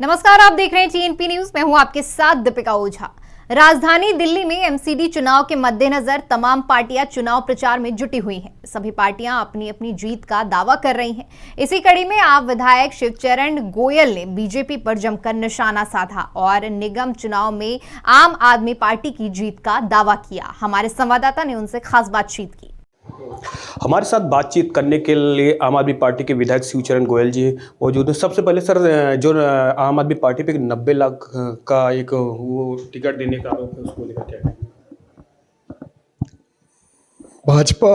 नमस्कार, आप देख रहे हैं टीएनपी न्यूज। मैं हूं आपके साथ दीपिका ओझा। राजधानी दिल्ली में एमसीडी चुनाव के मद्देनजर तमाम पार्टियां चुनाव प्रचार में जुटी हुई हैं। सभी पार्टियां अपनी अपनी जीत का दावा कर रही हैं। इसी कड़ी में आप विधायक शिवचरण गोयल ने बीजेपी पर जमकर निशाना साधा और निगम चुनाव में आम आदमी पार्टी की जीत का दावा किया। हमारे संवाददाता ने उनसे खास बातचीत की। हमारे साथ बातचीत करने के लिए आम आदमी पार्टी के विधायक शिवचरण गोयल जी मौजूद हैं। सबसे पहले सर, जो आम आदमी पार्टी पे 90 लाख का एक वो टिकट देने का आरोप है, उसको लेकर क्या कहेंगे? भाजपा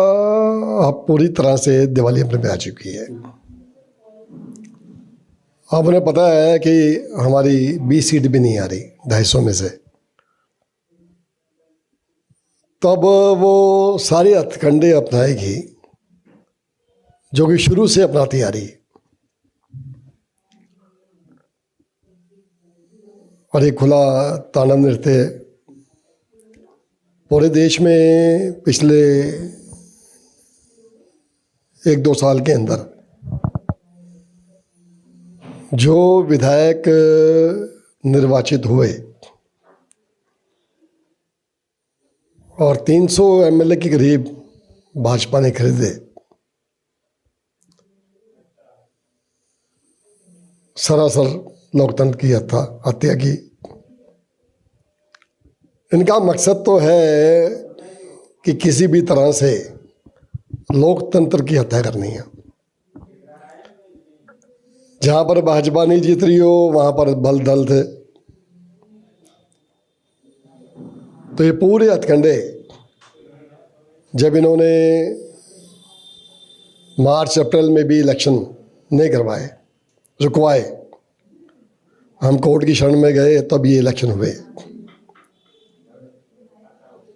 अब पूरी तरह से दिवालियापन में आ चुकी है। अब उन्हें पता है कि हमारी 20 सीट भी नहीं आ रही 250 में से, तब वो सारे हथकंडे अपनाएगी जो कि शुरू से अपनाती आ रही है। और एक खुला तांडव नृत्य पूरे देश में पिछले 1-2 साल के अंदर जो विधायक निर्वाचित हुए और 300 एमएलए के करीब भाजपा ने खरीदे, सरासर लोकतंत्र की हत्या की। इनका मकसद तो है कि किसी भी तरह से लोकतंत्र की हत्या करनी है। जहां पर भाजपा नहीं जीत रही हो वहां पर बल दल थे। तो ये पूरे हथकंडे जब इन्होंने मार्च अप्रैल में भी इलेक्शन नहीं करवाए, रुकवाए, हम कोर्ट की शरण में गए, तब ये इलेक्शन हुए।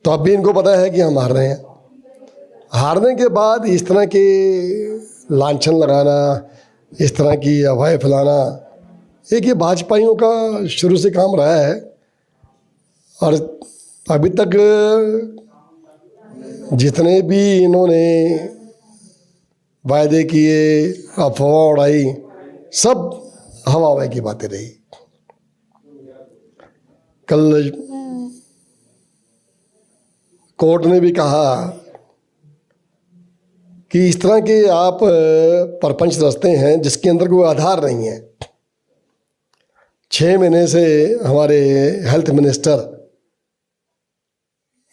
तो अब भी इनको पता है कि हम हार रहे हैं। हारने के बाद इस तरह के लांछन लगाना, इस तरह की अफवाहें फैलाना, एक ये भाजपाइयों का शुरू से काम रहा है। और अभी तक जितने भी इन्होंने वायदे किए, अफवाह उड़ाई, सब हवा की बातें रही। कल कोर्ट ने भी कहा कि इस तरह के आप परपंच रचते हैं जिसके अंदर कोई आधार नहीं है। 6 महीने से हमारे हेल्थ मिनिस्टर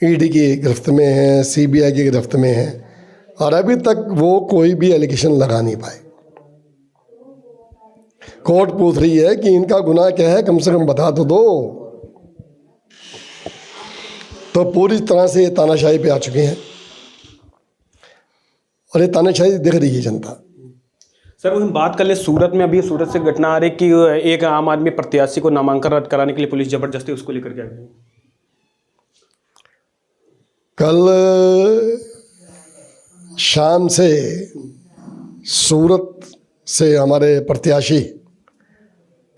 ईडी की गिरफ्त में हैं, सीबीआई की गिरफ्त में हैं, और अभी तक वो कोई भी एलिगेशन लगा नहीं पाए। कोर्ट पूछ रही है कि इनका गुनाह क्या है, कम से कम बता तो दो। तो पूरी तरह से ये तानाशाही पे आ चुके हैं और ये तानाशाही दिख रही है जनता। सर, हम बात कर ले सूरत में, अभी सूरत से घटना आ रही कि एक आम आदमी प्रत्याशी को नामांकन रद्द कराने के लिए पुलिस जबरदस्ती, उसको लेकर क्या कहेंगे? कल शाम से सूरत से हमारे प्रत्याशी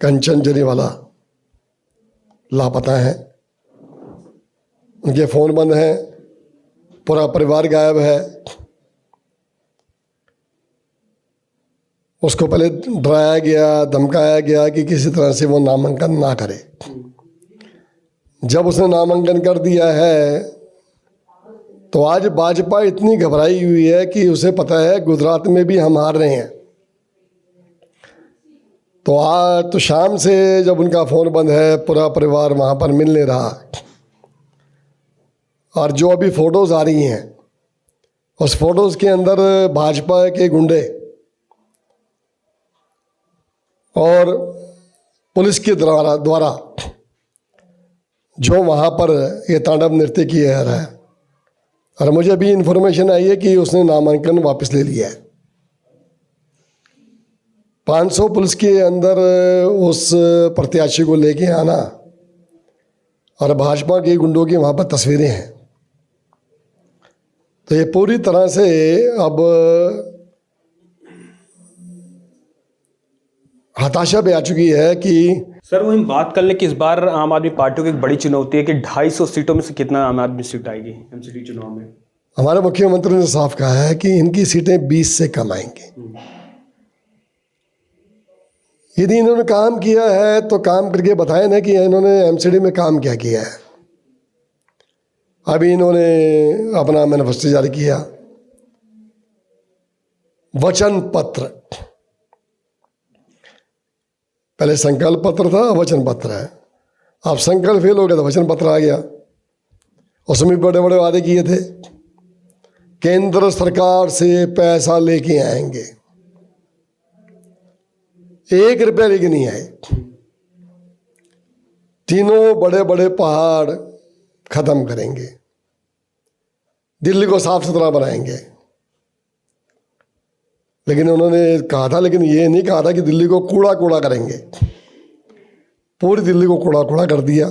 कंचन जरीवाला लापता हैं। उनके फ़ोन बंद हैं, पूरा परिवार गायब है। उसको पहले डराया गया, धमकाया गया कि किसी तरह से वो नामांकन ना करे। जब उसने नामांकन कर दिया है तो आज भाजपा इतनी घबराई हुई है कि उसे पता है गुजरात में भी हम हार रहे हैं। तो आज तो शाम से जब उनका फ़ोन बंद है, पूरा परिवार वहाँ पर मिल नहीं रहा। और जो अभी फ़ोटोज़ आ रही हैं, उस फोटोज़ के अंदर भाजपा के गुंडे और पुलिस के द्वारा जो वहाँ पर ये तांडव नृत्य किया जा रहा है। और मुझे अभी इन्फॉर्मेशन आई है कि उसने नामांकन वापस ले लिया है। 500 पुलिस के अंदर उस प्रत्याशी को लेके आना और भाजपा के गुंडों की वहाँ पर तस्वीरें हैं। तो ये पूरी तरह से अब हताशा पे आ चुकी है कि सर, वो हम बात कर ले कि इस बार आम आदमी पार्टी की एक बड़ी चुनौती है कि 250 सीटों में से कितना आम आदमी सीट आएगी एमसीडी चुनाव में। हमारे मुख्यमंत्री ने साफ कहा है कि इनकी सीटें 20 से कम आएंगी। यदि इन्होंने काम किया है तो काम करके बताए ना कि इन्होंने एमसीडी में काम क्या किया है। अभी इन्होंने अपना मैनिफेस्टो जारी किया, वचन पत्र, पहले संकल्प पत्र था, वचन पत्र है। अब संकल्प फेल हो गया तो वचन पत्र आ गया। उसमें भी बड़े बड़े वादे किए थे, केंद्र सरकार से पैसा लेके आएंगे, 1 रुपया लेके नहीं आए। तीनों बड़े बड़े पहाड़ खत्म करेंगे, दिल्ली को साफ सुथरा बनाएंगे। लेकिन उन्होंने कहा था, लेकिन ये नहीं कहा था कि दिल्ली को कूड़ा कूड़ा करेंगे। पूरी दिल्ली को कूड़ा कूड़ा कर दिया।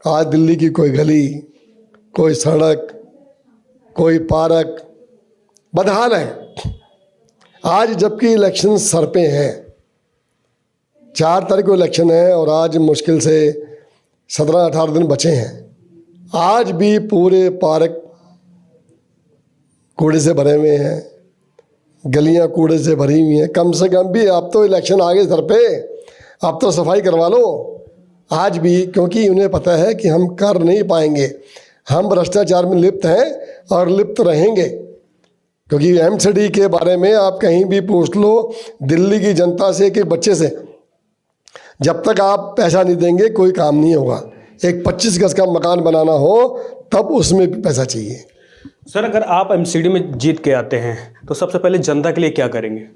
आज दिल्ली की कोई गली, कोई सड़क, कोई पार्क बदहाल है। आज जबकि इलेक्शन सर पे हैं, 4 तारीख को इलेक्शन है और आज मुश्किल से 17-18 दिन बचे हैं, आज भी पूरे पार्क कूड़े से भरे हुए हैं, गलियां कूड़े से भरी हुई हैं। कम से कम भी अब तो इलेक्शन आ गए सर पे, अब तो सफाई करवा लो आज भी, क्योंकि उन्हें पता है कि हम कर नहीं पाएंगे। हम भ्रष्टाचार में लिप्त हैं और लिप्त रहेंगे, क्योंकि एमसीडी के बारे में आप कहीं भी पूछ लो दिल्ली की जनता से, एक बच्चे से, जब तक आप पैसा नहीं देंगे कोई काम नहीं होगा। एक 25 गज का मकान बनाना हो तब उसमें भी पैसा चाहिए। सर, अगर आप एमसीडी में जीत के आते हैं तो सबसे पहले जनता के लिए क्या करेंगे?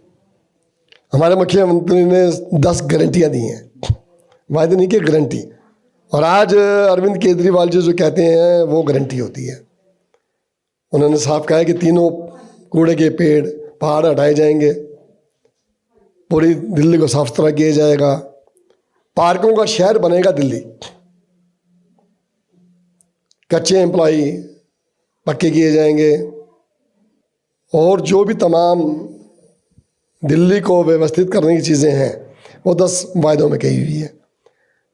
हमारे मुख्यमंत्री ने 10 गारंटियाँ दी हैं, वायदे नहीं किए, गारंटी। और आज अरविंद केजरीवाल जी जो कहते हैं वो गारंटी होती है। उन्होंने साफ कहा है कि तीनों कूड़े के पेड़ पहाड़ हटाए जाएंगे, पूरी दिल्ली को साफ सुथरा किया जाएगा, पार्कों का शहर बनेगा दिल्ली, कच्चे एम्प्लॉई पक्के किए जाएंगे, और जो भी तमाम दिल्ली को व्यवस्थित करने की चीज़ें हैं वो 10 वायदों में कही हुई है।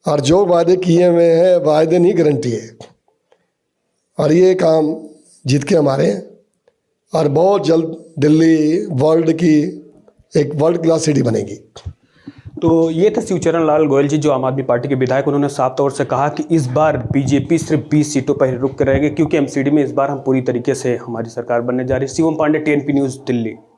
और जो वायदे किए हुए हैं, वायदे नहीं गारंटी है। और ये काम जीत के हमारे हैं, और बहुत जल्द दिल्ली वर्ल्ड की एक वर्ल्ड क्लास सिटी बनेगी। तो ये थे शिवचरण लाल गोयल जी, जो आम आदमी पार्टी के विधायक। उन्होंने साफ तौर से कहा कि इस बार बीजेपी सिर्फ 20 सीटों पर ही रुक कर रहेगी, क्योंकि एमसीडी में इस बार हम पूरी तरीके से हमारी सरकार बनने जा रही है। Shivam Pandey, TNP news, Delhi.